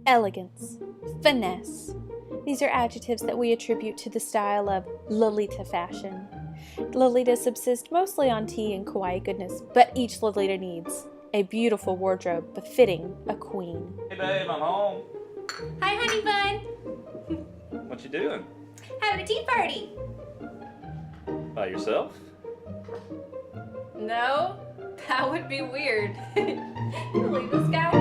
elegance, finesse. These are adjectives that we attribute to the style of Lolita fashion. Lolitas subsist mostly on tea and kawaii goodness, but each Lolita needs a beautiful wardrobe befitting a queen. Hey babe, I'm home. Hi, honey bun. What you doing? Having a tea party. By yourself? No, that would be weird. You leave this guy?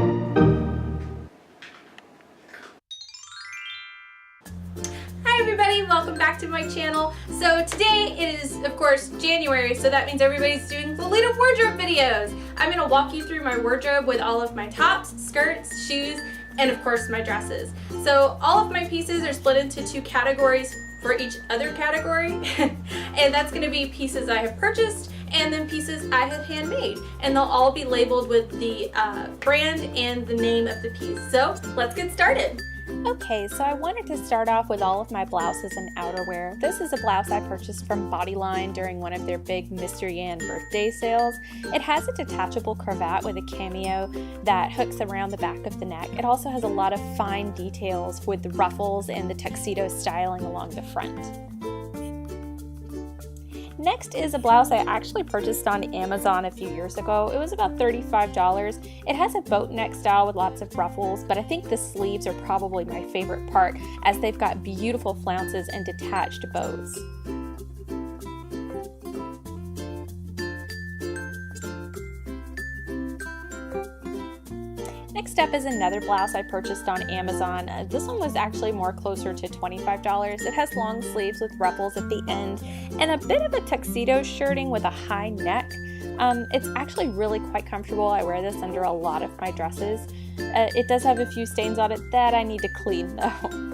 Hi everybody, welcome back to my channel. So today it is, of course, January, so that means everybody's doing Lolita Wardrobe videos. I'm gonna walk you through my wardrobe with all of my tops, skirts, shoes, and of course my dresses. So all of my pieces are split into two categories for each other category, and that's gonna be pieces I have purchased and then pieces I have handmade, and they'll all be labeled with the brand and the name of the piece. So let's get started. Okay, so I wanted to start off with all of my blouses and outerwear. This is a blouse I purchased from Bodyline during one of their big Mystery Ann birthday sales. It has a detachable cravat with a cameo that hooks around the back of the neck. It also has a lot of fine details with the ruffles and the tuxedo styling along the front. Next is a blouse I actually purchased on Amazon a few years ago. It was about $35. It has a boat neck style with lots of ruffles, but I think the sleeves are probably my favorite part as they've got beautiful flounces and detached bows. Next up is another blouse I purchased on Amazon. This one was actually more closer to $25. It has long sleeves with ruffles at the end and a bit of a tuxedo shirting with a high neck. It's actually really quite comfortable. I wear this under a lot of my dresses. It does have a few stains on it that I need to clean though.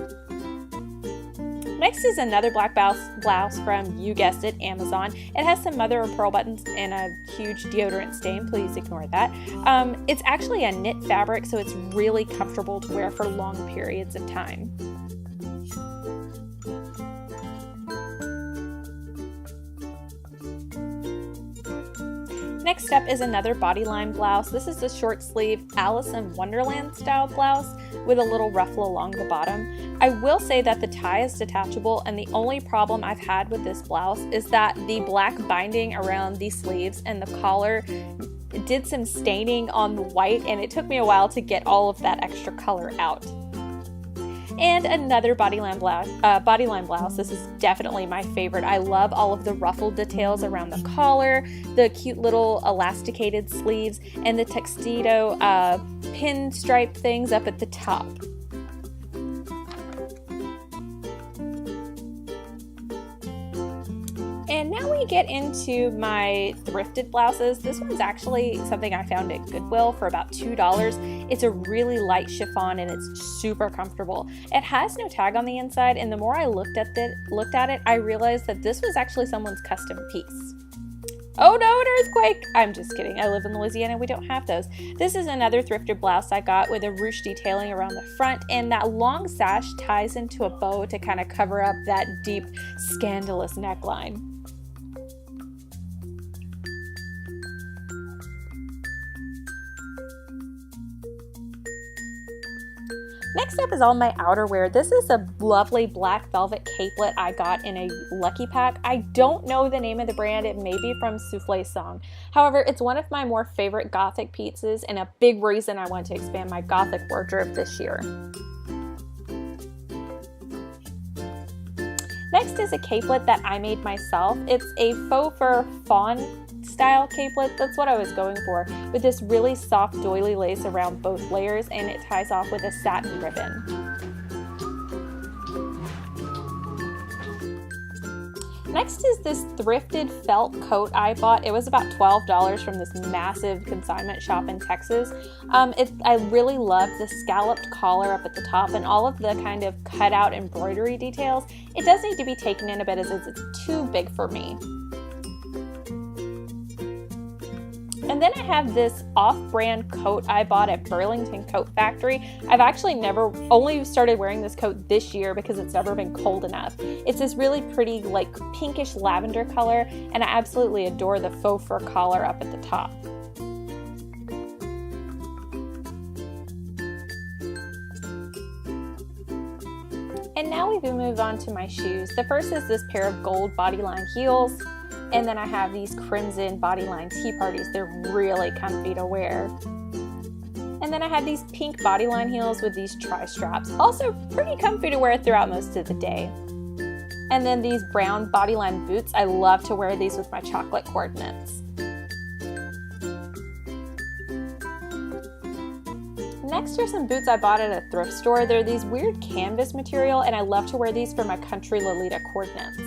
Next is another black blouse from, you guessed it, Amazon. It has some mother of pearl buttons and a huge deodorant stain. Please ignore that. It's actually a knit fabric, so it's really comfortable to wear for long periods of time. Next up is another Bodyline blouse. This is a short sleeve Alice in Wonderland style blouse with a little ruffle along the bottom. I will say that the tie is detachable, and the only problem I've had with this blouse is that the black binding around the sleeves and the collar did some staining on the white, and it took me a while to get all of that extra color out. And another Bodyline blouse. This is definitely my favorite. I love all of the ruffled details around the collar, the cute little elasticated sleeves, and the tuxedo pinstripe things up at the top. And now we get into my thrifted blouses. This one's actually something I found at Goodwill for about $2. It's a really light chiffon and it's super comfortable. It has no tag on the inside, and the more I looked at it, I realized that this was actually someone's custom piece. Oh no, an earthquake! I'm just kidding. I live in Louisiana, we don't have those. This is another thrifted blouse I got with a ruche detailing around the front, and that long sash ties into a bow to kind of cover up that deep, scandalous neckline. Next up is all my outerwear. This is a lovely black velvet capelet I got in a Lucky Pack. I don't know the name of the brand. It may be from Soufflé Song. However, it's one of my more favorite gothic pieces and a big reason I want to expand my gothic wardrobe this year. Next is a capelet that I made myself. It's a faux fur fawn style capelet. That's what I was going for, with this really soft doily lace around both layers, and it ties off with a satin ribbon. Next is this thrifted felt coat I bought. It was about $12 from this massive consignment shop in Texas. I really love the scalloped collar up at the top and all of the kind of cutout embroidery details. It does need to be taken in a bit as it's too big for me. And then I have this off-brand coat I bought at Burlington Coat Factory. I've actually only started wearing this coat this year because it's never been cold enough. It's this really pretty, like, pinkish lavender color, and I absolutely adore the faux fur collar up at the top. And now we can move on to my shoes. The first is this pair of gold bodyline heels, and then I have these crimson bodyline tea parties. They're really comfy to wear. And then I have these pink bodyline heels with these tri-straps, also pretty comfy to wear throughout most of the day. And then these brown bodyline boots, I love to wear these with my chocolate coordinates. Next are some boots I bought at a thrift store. They're these weird canvas material, and I love to wear these for my country Lolita coordinates.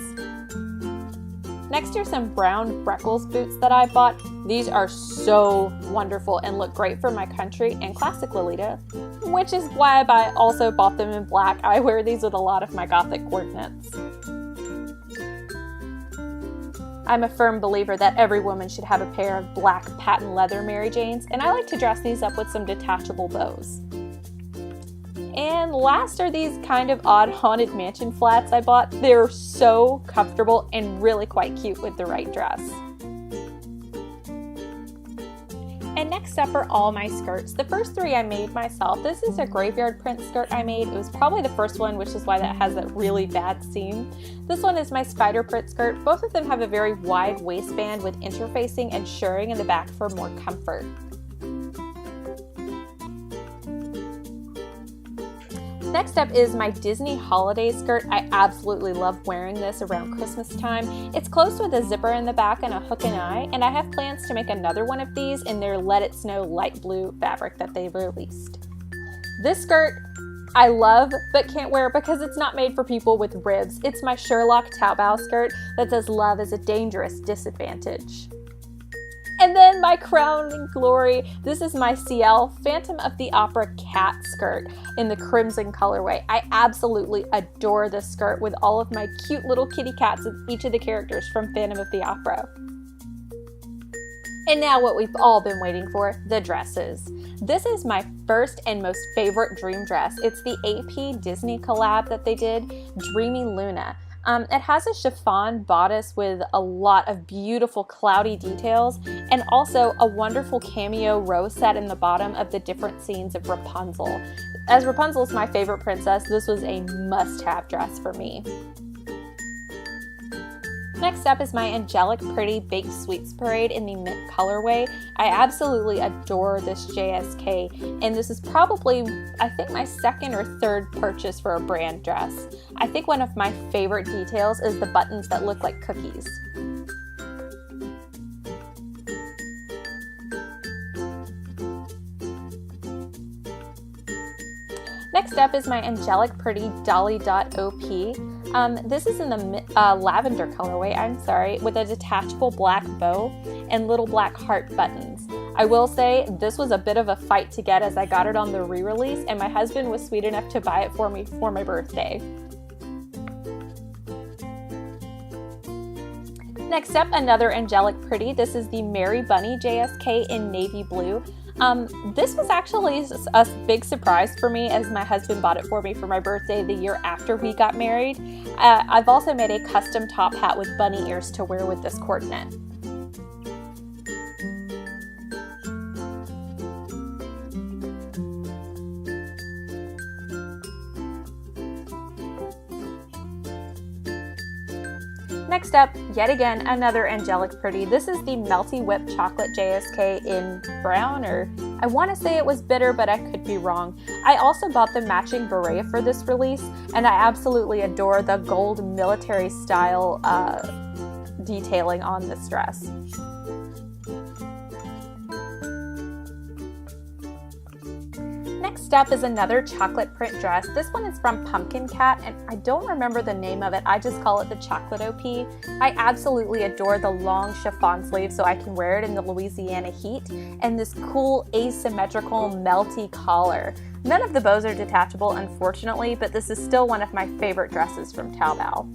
Next are some brown Breckles boots that I bought. These are so wonderful and look great for my country and classic Lolita, which is why I also bought them in black. I wear these with a lot of my gothic coordinates. I'm a firm believer that every woman should have a pair of black patent leather Mary Janes, and I like to dress these up with some detachable bows. And last are these kind of odd Haunted Mansion flats I bought. They're so comfortable and really quite cute with the right dress. And next up are all my skirts. The first three I made myself. This is a graveyard print skirt I made. It was probably the first one, which is why that has that really bad seam. This one is my spider print skirt. Both of them have a very wide waistband with interfacing and shirring in the back for more comfort. Next up is my Disney holiday skirt. I absolutely love wearing this around Christmas time. It's closed with a zipper in the back and a hook and eye, and I have plans to make another one of these in their Let It Snow light blue fabric that they've released. This skirt I love but can't wear because it's not made for people with ribs. It's my Sherlock Taobao skirt that says love is a dangerous disadvantage. And then my crowning glory, this is my CL Phantom of the Opera cat skirt in the crimson colorway. I absolutely adore this skirt with all of my cute little kitty cats of each of the characters from Phantom of the Opera. And now what we've all been waiting for, the dresses. This is my first and most favorite dream dress. It's the AP Disney collab that they did, Dreamy Luna. It has a chiffon bodice with a lot of beautiful cloudy details and also a wonderful cameo rose set in the bottom of the different scenes of Rapunzel. As Rapunzel is my favorite princess, this was a must-have dress for me. Next up is my Angelic Pretty Baked Sweets Parade in the mint colorway. I absolutely adore this JSK, and this is probably, I think, my second or third purchase for a brand dress. I think one of my favorite details is the buttons that look like cookies. Next up is my Angelic Pretty Dolly.op. This is in the lavender colorway, with a detachable black bow and little black heart buttons. I will say this was a bit of a fight to get as I got it on the re-release, and my husband was sweet enough to buy it for me for my birthday. Next up, another Angelic Pretty. This is the Bunny JSK in navy blue. This was actually a big surprise for me as my husband bought it for me for my birthday the year after we got married. I've also made a custom top hat with bunny ears to wear with this coordinate. Next up, yet again, another Angelic Pretty. This is the Melty Whipped Chocolate JSK in brown, or I want to say it was bitter, but I could be wrong. I also bought the matching beret for this release, and I absolutely adore the gold military style detailing on this dress. Next up is another chocolate print dress. This one is from Pumpkin Cat, and I don't remember the name of it. I just call it the Chocolate OP. I absolutely adore the long chiffon sleeve so I can wear it in the Louisiana heat, and this cool asymmetrical melty collar. None of the bows are detachable, unfortunately, but this is still one of my favorite dresses from Taobao.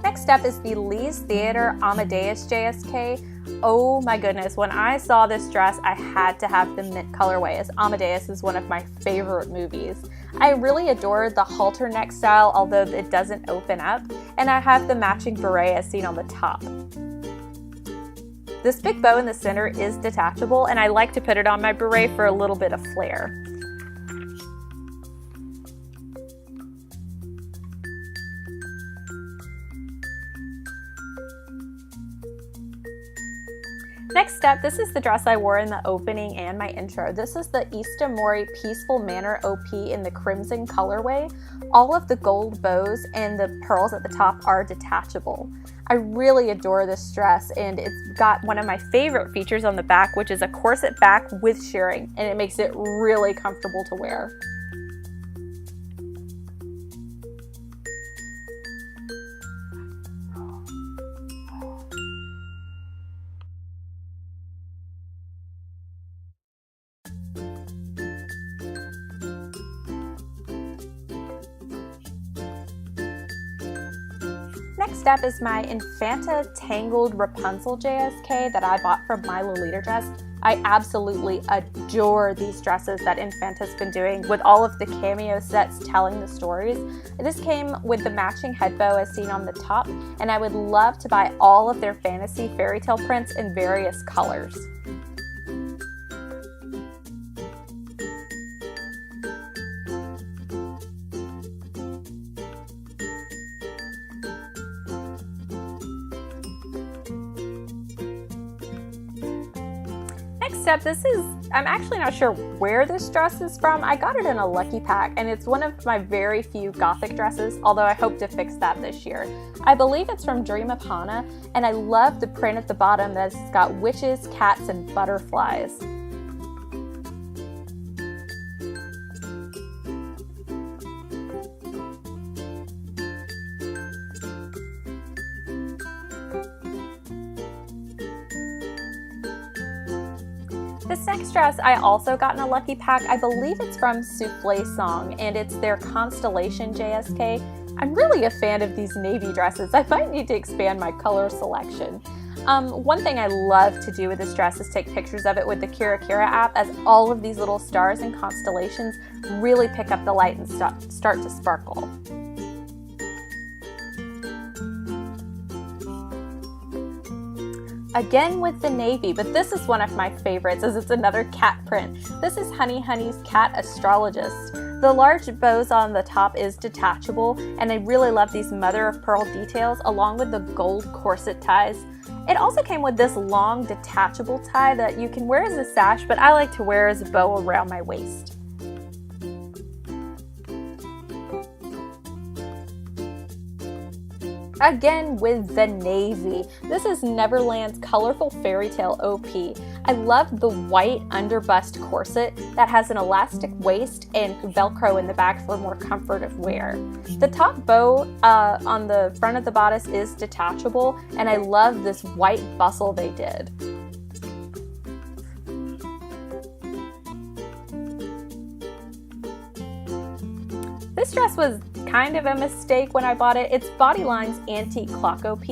Next up is the LEAs Theater Amadeus JSK. Oh my goodness, when I saw this dress, I had to have the mint colorway, as Amadeus is one of my favorite movies. I really adore the halter neck style, although it doesn't open up, and I have the matching beret as seen on the top. This big bow in the center is detachable, and I like to put it on my beret for a little bit of flair. Next up, this is the dress I wore in the opening and my intro. This is the Ista Mori Peaceful Manor OP in the crimson colorway. All of the gold bows and the pearls at the top are detachable. I really adore this dress, and it's got one of my favorite features on the back, which is a corset back with shirring, and it makes it really comfortable to wear. Next up is my Infanta Tangled Rapunzel JSK that I bought from my Lolita Dress. I absolutely adore these dresses that Infanta's been doing with all of the cameo sets telling the stories. This came with the matching head bow as seen on the top, and I would love to buy all of their fantasy fairy tale prints in various colors. Next up, I'm actually not sure where this dress is from. I got it in a lucky pack, and it's one of my very few gothic dresses, although I hope to fix that this year. I believe it's from Dream of Hannah, and I love the print at the bottom that's got witches, cats, and butterflies. This next dress I also got in a lucky pack. I believe it's from Soufflé Song, and it's their Constellation JSK. I'm really a fan of these navy dresses. I might need to expand my color selection. One thing I love to do with this dress is take pictures of it with the Kira Kira app, as all of these little stars and constellations really pick up the light and start to sparkle. Again with the navy, but this is one of my favorites as it's another cat print. This is Honey Honey's Cat Astrologist. The large bows on the top is detachable, and I really love these mother of pearl details along with the gold corset ties. It also came with this long detachable tie that you can wear as a sash, but I like to wear as a bow around my waist. Again with the navy. This is Neverland's Colorful Fairy Tale OP. I love the white underbust corset that has an elastic waist and Velcro in the back for more comfort of wear. The top bow on the front of the bodice is detachable, and I love this white bustle they did. This dress was kind of a mistake when I bought it. It's Bodyline's Antique Clock OP.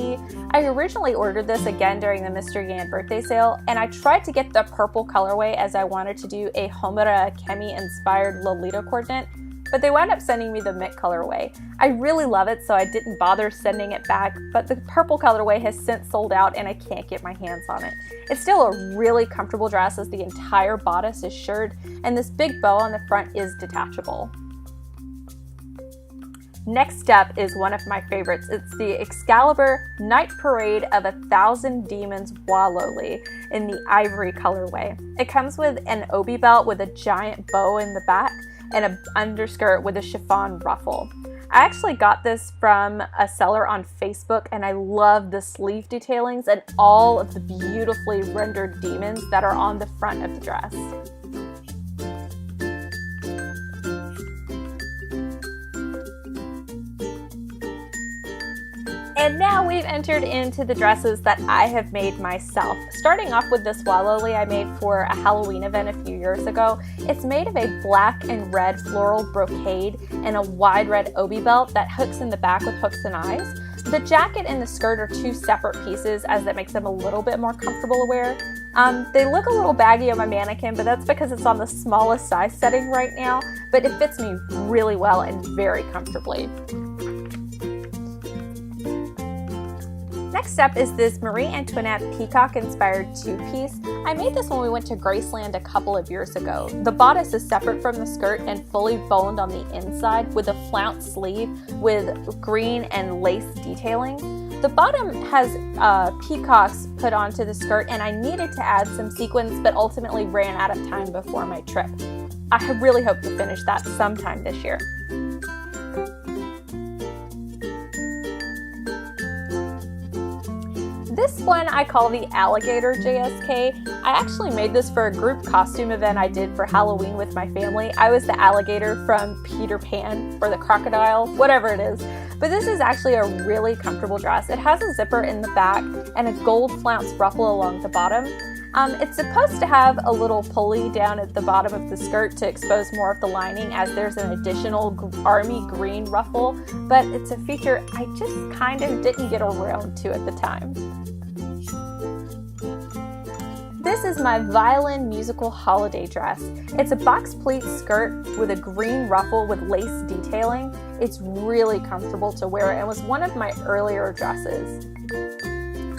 I originally ordered this again during the Mr. Yan birthday sale, and I tried to get the purple colorway as I wanted to do a Homura Kemi inspired Lolita coordinate, but they wound up sending me the mint colorway. I really love it, so I didn't bother sending it back, but the purple colorway has since sold out and I can't get my hands on it. It's still a really comfortable dress as the entire bodice is shirred, and this big bow on the front is detachable. Next up is one of my favorites. It's the Excalibur Night Parade of 1,000 Demons Wallowly in the ivory colorway. It comes with an obi belt with a giant bow in the back and an underskirt with a chiffon ruffle. I actually got this from a seller on Facebook, and I love the sleeve detailings and all of the beautifully rendered demons that are on the front of the dress. And now we've entered into the dresses that I have made myself. Starting off with this Wallowly I made for a Halloween event a few years ago. It's made of a black and red floral brocade and a wide red obi belt that hooks in the back with hooks and eyes. The jacket and the skirt are two separate pieces, as that makes them a little bit more comfortable to wear. They look a little baggy on my mannequin, but that's because it's on the smallest size setting right now, but it fits me really well and very comfortably. Next up is this Marie Antoinette Peacock inspired two-piece. I made this when we went to Graceland a couple of years ago. The bodice is separate from the skirt and fully boned on the inside with a flounce sleeve with green and lace detailing. The bottom has peacocks put onto the skirt, and I needed to add some sequins but ultimately ran out of time before my trip. I really hope to finish that sometime this year. This one I call the Alligator JSK. I actually made this for a group costume event I did for Halloween with my family. I was the alligator from Peter Pan, or the crocodile, whatever it is. But this is actually a really comfortable dress. It has a zipper in the back and a gold flounce ruffle along the bottom. It's supposed to have a little pulley down at the bottom of the skirt to expose more of the lining, as there's an additional army green ruffle, but it's a feature I just kind of didn't get around to at the time. This is my Violin Musical holiday dress. It's a box pleat skirt with a green ruffle with lace detailing. It's really comfortable to wear and was one of my earlier dresses.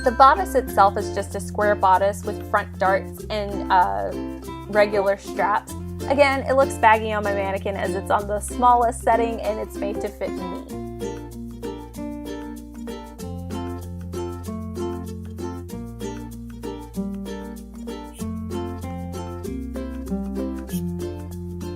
The bodice itself is just a square bodice with front darts and regular straps. Again, it looks baggy on my mannequin as it's on the smallest setting and it's made to fit me.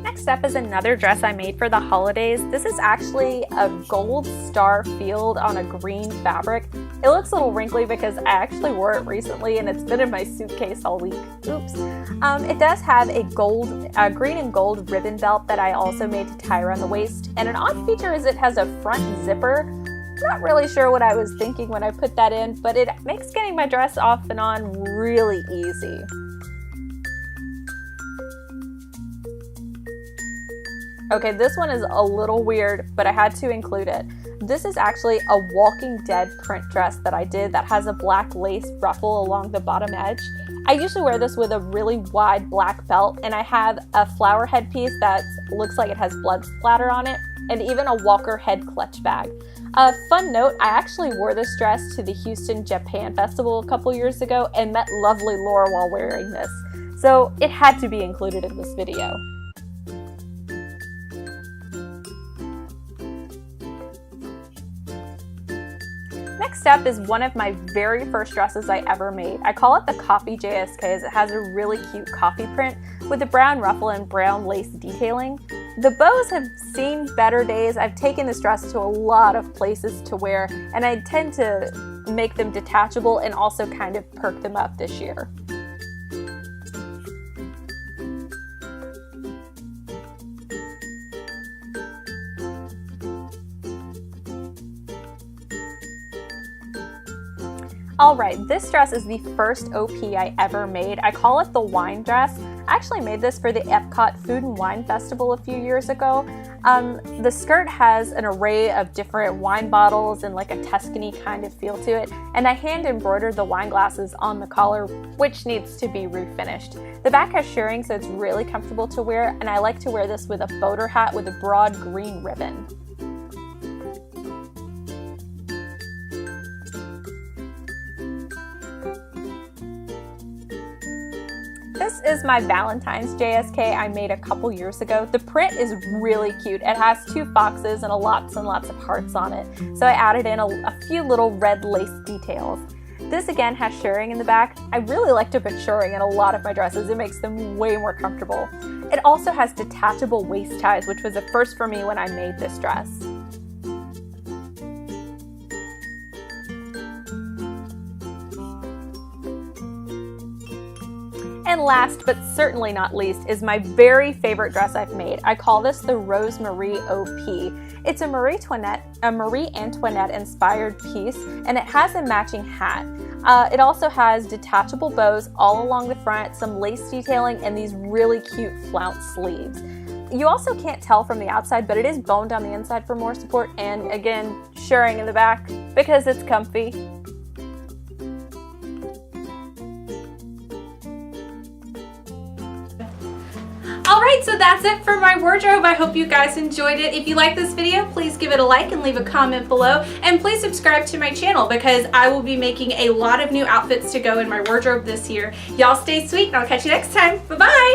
Next up is another dress I made for the holidays. This is actually a gold star field on a green fabric. It looks a little wrinkly because I actually wore it recently and it's been in my suitcase all week. Oops. It does have a green and gold ribbon belt that I also made to tie around the waist. And an odd feature is it has a front zipper. Not really sure what I was thinking when I put that in, but it makes getting my dress off and on really easy. Okay, this one is a little weird, but I had to include it. This is actually a Walking Dead print dress that I did that has a black lace ruffle along the bottom edge. I usually wear this with a really wide black belt, and I have a flower headpiece that looks like it has blood splatter on it, and even a Walker head clutch bag. Fun note, I actually wore this dress to the Houston Japan Festival a couple years ago and met lovely Laura while wearing this, so it had to be included in this video. Next up is one of my very first dresses I ever made. I call it the Coffee JSK as it has a really cute coffee print with a brown ruffle and brown lace detailing. The bows have seen better days. I've taken this dress to a lot of places to wear, and I intend to make them detachable and also kind of perk them up this year. Alright, this dress is the first OP I ever made. I call it the wine dress. I actually made this for the Epcot Food and Wine Festival a few years ago. The skirt has an array of different wine bottles and like a Tuscany kind of feel to it, and I hand embroidered the wine glasses on the collar, which needs to be refinished. The back has shirring, so it's really comfortable to wear, and I like to wear this with a boater hat with a broad green ribbon. This is my Valentines JSK I made a couple years ago. The print is really cute. It has two foxes and lots of hearts on it. So I added in a few little red lace details. This again has shirring in the back. I really like to put shirring in a lot of my dresses. It makes them way more comfortable. It also has detachable waist ties, which was a first for me when I made this dress. And last, but certainly not least, is my very favorite dress I've made. I call this the Rosemarie Opie. It's a Marie Antoinette inspired piece, and it has a matching hat. It also has detachable bows all along the front, some lace detailing, and these really cute flounce sleeves. You also can't tell from the outside, but it is boned on the inside for more support, and again, shirring in the back because it's comfy. Alright Alright, so that's it for my wardrobe. I hope you guys enjoyed it. If you like this video, please give it a like and leave a comment below. And please subscribe to my channel because I will be making a lot of new outfits to go in my wardrobe this year. Y'all stay sweet and I'll catch you next time. Bye-bye!